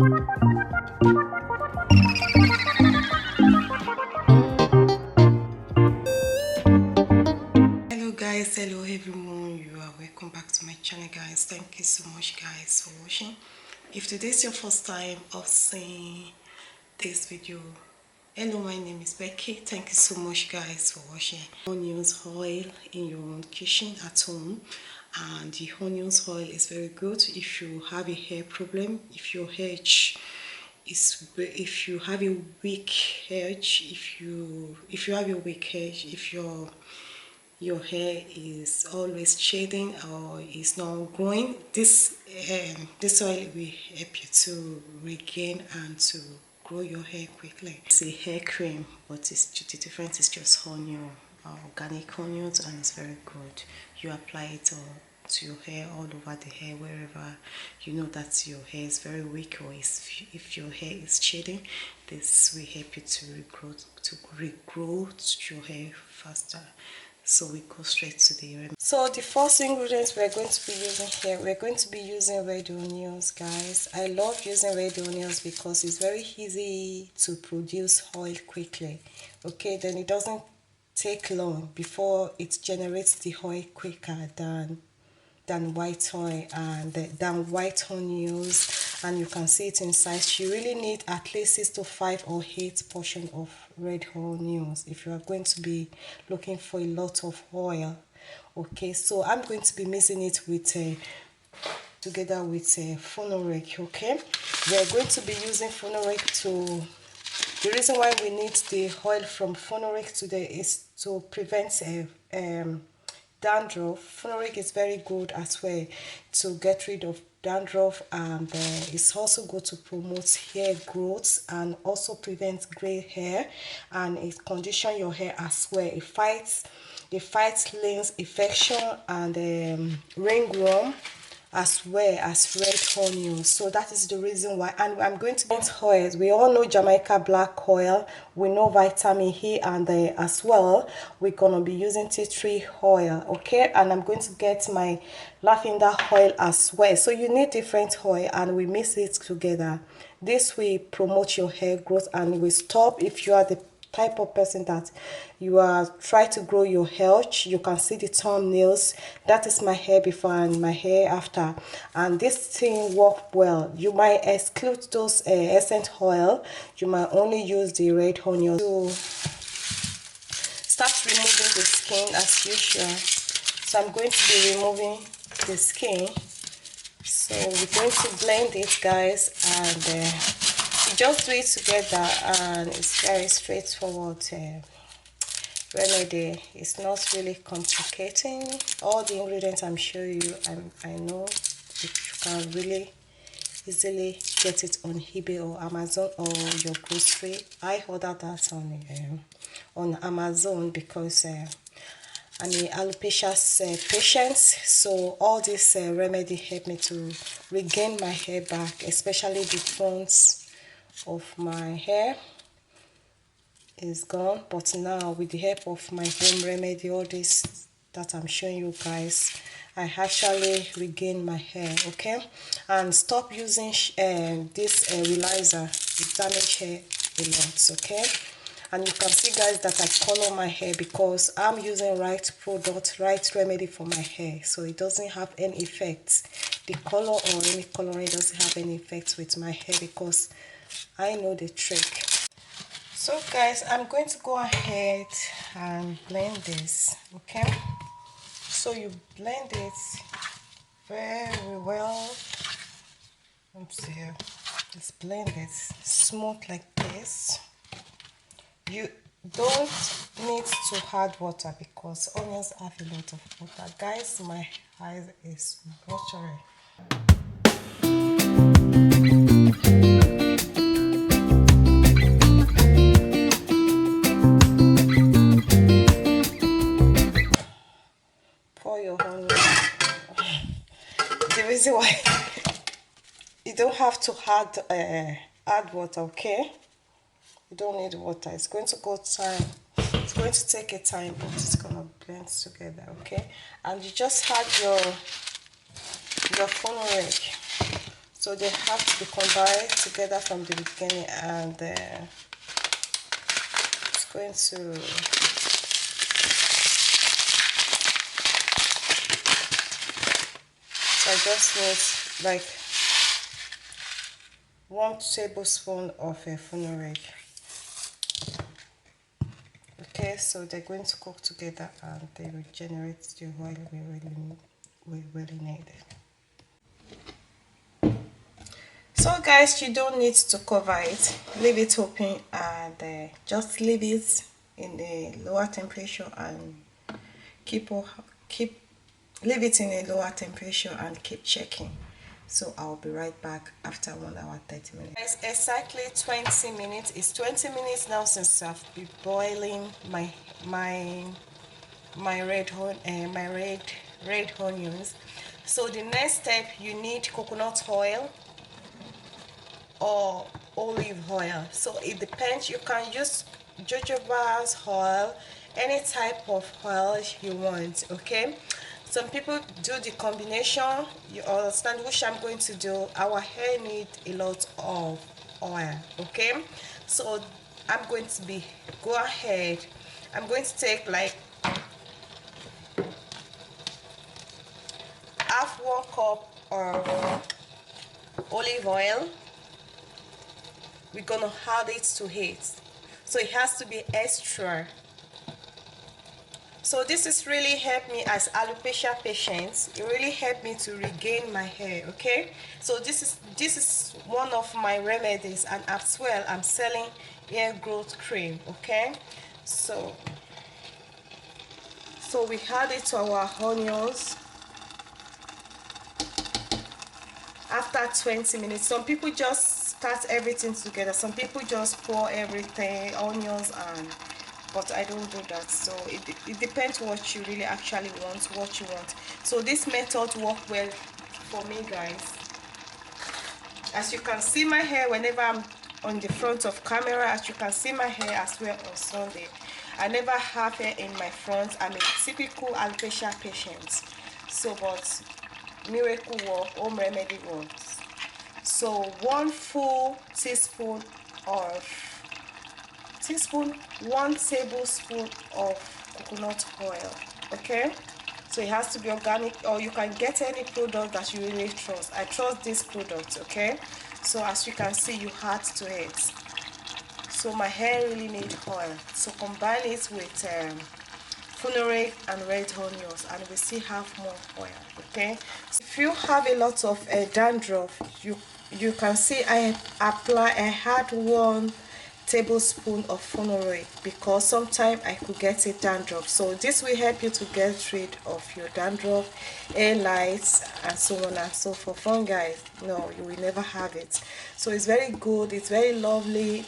Hello guys, hello everyone, you are welcome back to my channel guys. Thank you so much guys for watching. If today is your first time of seeing this video, hello, my name is Becky. Thank you so much guys for watching. Onions oil in your own kitchen at home, and the onions oil is very good if you have a hair problem, if your hair if you have a weak hair, if you have a weak hair, if your hair is always shedding or is not growing, this oil will help you to regain and to grow your hair quickly. It's a hair cream, but the difference is just onion, organic onions, and it's very good. You apply it to your hair, all over the hair, wherever you know that your hair is very weak, or if your hair is shedding. This will help you to regrow your hair faster. So we go straight to the remedy. So the first ingredients we're going to be using here, we're going to be using red onions guys. I love using red onions because it's very easy to produce oil quickly. Okay, then it doesn't take long before it generates the oil quicker than white oil and than white onions. And you can see it inside. You really need at least 6 to 5 or 8 portions of red onions if you are going to be looking for a lot of oil. Okay, so I'm going to be mixing it with together with phenolic. Okay, we're going to be using phenolic to. The reason why we need the oil from phenolic today is to prevent dandruff. Phenolic is very good as well to get rid of dandruff, and it's also good to promote hair growth and also prevent gray hair, and it conditions your hair as well. It fights lens infection and ringworm, as well as red onion. So that is the reason why. And I'm going to get oils. We all know Jamaica black oil, we know vitamin E, and as well we're gonna be using tea tree oil. Okay, and I'm going to get my lavender oil as well. So you need different oil, and we mix it together. This will promote your hair growth, and will stop, if you are the type of person that you are trying to grow your hair. You can see the thumbnails. That is my hair before and my hair after, and this thing worked well. You might exclude those essence oil. You might only use the red onion to start removing the skin as usual. So I'm going to be removing the skin. So we're going to blend it guys, and just do it together, and it's very straightforward remedy. It's not really complicating. All the ingredients I'm showing you, I know you can really easily get it on eBay or Amazon or your grocery. I ordered that on Amazon because I'm a alopecia patient, so all this remedy helped me to regain my hair back, especially the fronts of my hair is gone. But now with the help of my home remedy, all this that I'm showing you guys, I actually regain my hair. Okay, and stop using this relaxer. It damages hair a lot. Okay, and you can see guys that I color my hair because I'm using right product, right remedy for my hair, so it doesn't have any effects. The color or any coloring doesn't have any effects with my hair because I know the trick. So guys, I'm going to go ahead and blend this. Okay, so you blend it very well. Let's see here. Just blend it smooth like this. You don't need to add water because onions have a lot of water. Guys, my eyes is watering. Pour your onion. The reason why you don't have to add water, okay? You don't need water. It's going to go time. It's going to take a time, but it's gonna blend together, okay? And you just add your phenolic. So so they have to be combined together from the beginning, and it's going to so I just need like 1 tablespoon of fenugreek. Okay, so they're going to cook together and they will generate the oil we really need. So guys, you don't need to cover it, leave it open, and just leave it in a lower temperature and leave it in a lower temperature and keep checking. So I'll be right back after 1 hour 30 minutes. It's exactly 20 minutes. It's 20 minutes now since I've been boiling my red onions. So the next step, you need coconut oil or olive oil. So it depends. You can use jojoba's oil, any type of oil you want. Okay, some people do the combination. You understand which I'm going to do. Our hair needs a lot of oil. Okay, so I'm going to go ahead. I'm going to take like half 1 cup of olive oil. We're gonna add it to it, so it has to be extra. So this is really helped me as alopecia patient. It really helped me to regain my hair. Okay, so this is one of my remedies, and as well I'm selling hair growth cream. Okay, so we add it to our onions after 20 minutes. Some people just start everything together, some people just pour everything, onions, but I don't do that. So it depends what you really actually want, what you want. So this method works well for me, guys. As you can see my hair whenever I'm on the front of camera, as you can see my hair as well on Sunday. I never have hair in my front. I'm a typical alopecia patient. So but miracle work, home remedy works. So 1 full teaspoon of 1 tablespoon of coconut oil. Okay, so it has to be organic, or you can get any product that you really trust. I trust this product. Okay, so as you can see, you add to it. So my hair really needs oil, so combine it with fenugreek and red onions, and we still have more oil. Okay, so if you have a lot of dandruff, you can see I had 1 tablespoon of fenugreek because sometimes I could get a dandruff. So this will help you to get rid of your dandruff, hair lice, and so on and so forth. Fungi, no, you will never have it. So it's very good, it's very lovely,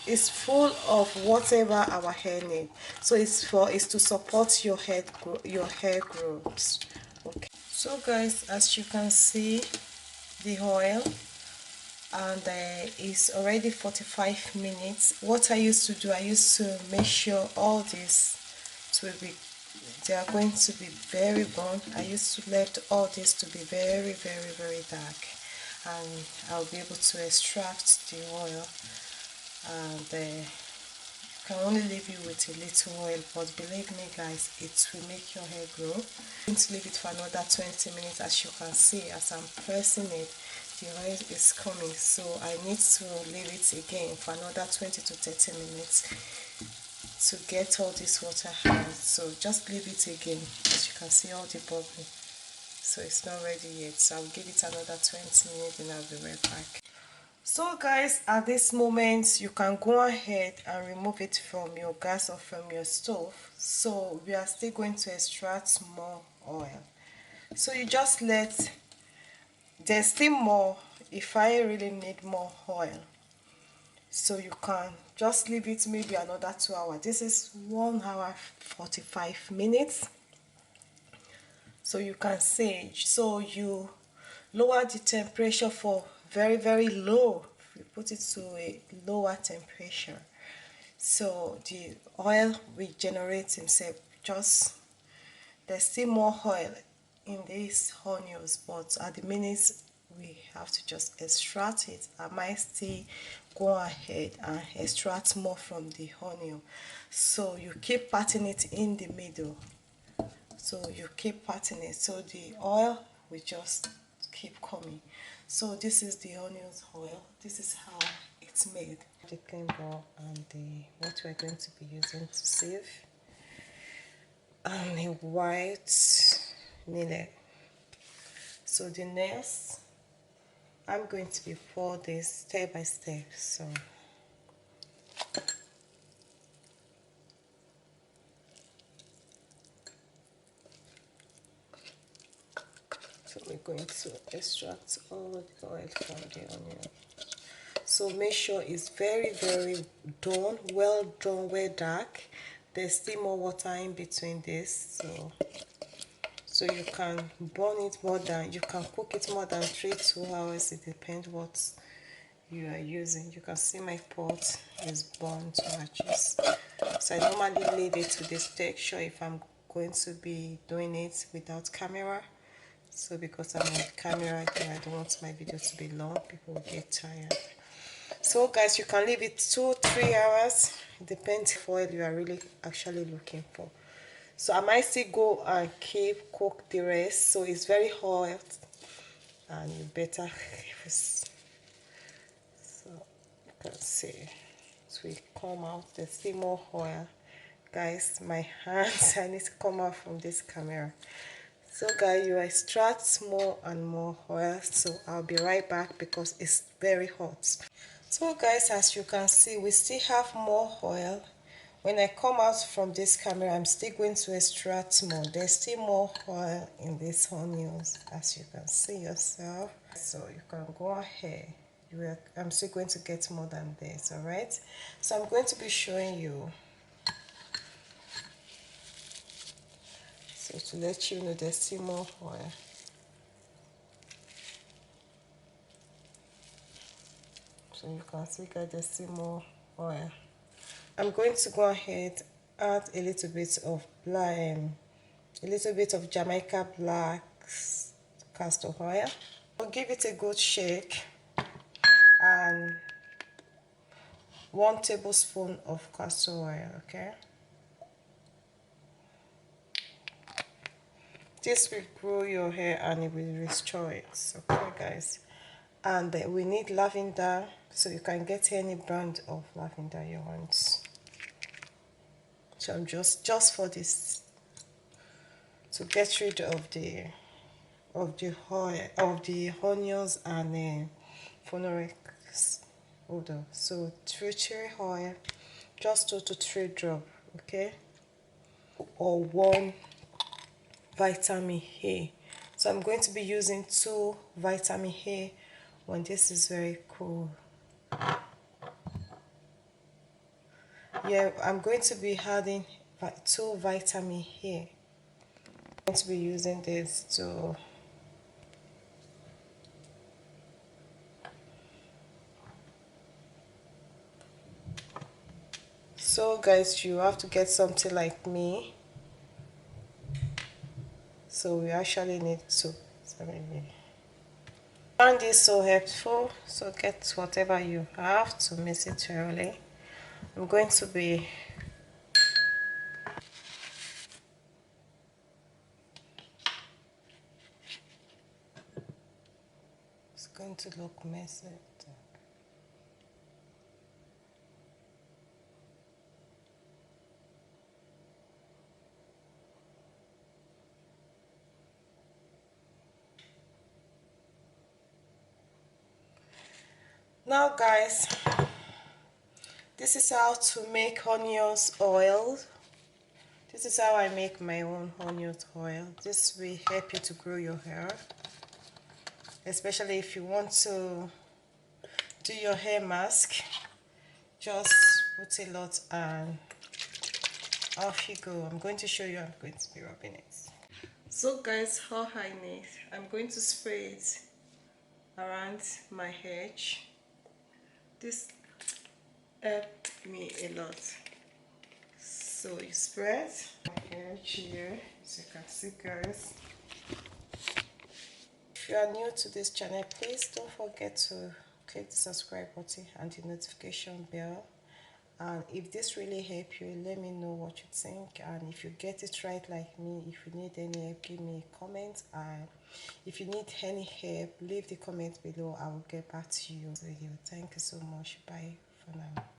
it's full of whatever our hair needs. So it's to support your hair growth. Okay, so guys, as you can see the oil, and it's already 45 minutes. What I used to do, I used to make sure all this they are going to be very burnt. I used to let all this to be very, very, very dark, and I'll be able to extract the oil. And you can only leave you with a little oil, but believe me guys, it will make your hair grow. I'm going to leave it for another 20 minutes. As you can see, as I'm pressing it, the oil is coming, so I need to leave it again for another 20 to 30 minutes to get all this water out. So just leave it again. As you can see, all the bubbling, so it's not ready yet, so I'll give it another 20 minutes and I'll be right back. So guys, at this moment you can go ahead and remove it from your gas or from your stove. So we are still going to extract more oil. So you just there's still more if I really need more oil. So you can just leave it maybe another 2 hours. This is 1 hour 45 minutes. So you can see, so you lower the temperature for very, very low. You put it to a lower temperature, so the oil will generate himself. Just there's still more oil in these onions, but at the minute we have to just extract it. I might still go ahead and extract more from the onion. So you keep patting it in the middle. So you keep patting it, so the oil will just keep coming. So this is the onions oil. This is how it's made. The clean bowl and what we're going to be using to sieve, and a white millet. So the next, I'm going to be pour this step by step. So we're going to extract all the oil from the onion. So make sure it's very done, well dark. There's still more water in between this, so you can burn it more than, you can cook it more than 2 hours. It depends what you are using. You can see my pot is burned to ashes. So I normally leave it to this texture if I'm going to be doing it without camera. So because I'm on camera, I don't want my video to be long, people will get tired. So guys, you can leave it 2-3 hours. It depends if oil you are really actually looking for. So I might still go and cook the rest. So it's very hot, and you better so you can see it will come out. There's still more oil. Guys, my hands, I need to come out from this camera. So guys, you extract more and more oil. So I'll be right back because it's very hot. So guys, as you can see, we still have more oil. When I come out from this camera, I'm still going to extract more. There's still more oil in these onions, as you can see yourself. So you can go ahead. I'm still going to get more than this, alright? So I'm going to be showing you. So to let you know, there's still more oil. So you can see guys, there's still more oil. I'm going to go ahead, add a little bit of Jamaica black castor oil. I'll give it a good shake, and 1 tablespoon of castor oil, okay? This will grow your hair and it will restore it, okay guys? And we need lavender, so you can get any brand of lavender you want. So I'm just for this, to get rid of the oil, of the onions and phenolic odor. So 3 cherry oil, just 2 to 3 drops, okay? Or 1 vitamin A. So I'm going to be using 2 vitamin A when this is very cool. Yeah, I'm going to be adding 2 vitamin A. I'm going to be using this to so guys, you have to get something like me. So we actually need to find this so helpful. So get whatever you have to mix it thoroughly. I'm going to be it's going to look messy. Now guys, this is how to make onions oil. This is how I make my own onions oil. This will help you to grow your hair, especially if you want to do your hair mask. Just put a lot and off you go. I'm going to show you. I'm going to be rubbing it. So guys, how I need, I'm going to spray it around my edge. This helped me a lot. So you spread my edge here, as you can see guys. If you are new to this channel, please don't forget to click the subscribe button and the notification bell. And if this really helped you, let me know what you think. And if you get it right like me, if you need any help, give me a comment. And if you need any help, leave the comment below. I will get back to you. Thank you so much. Bye for now.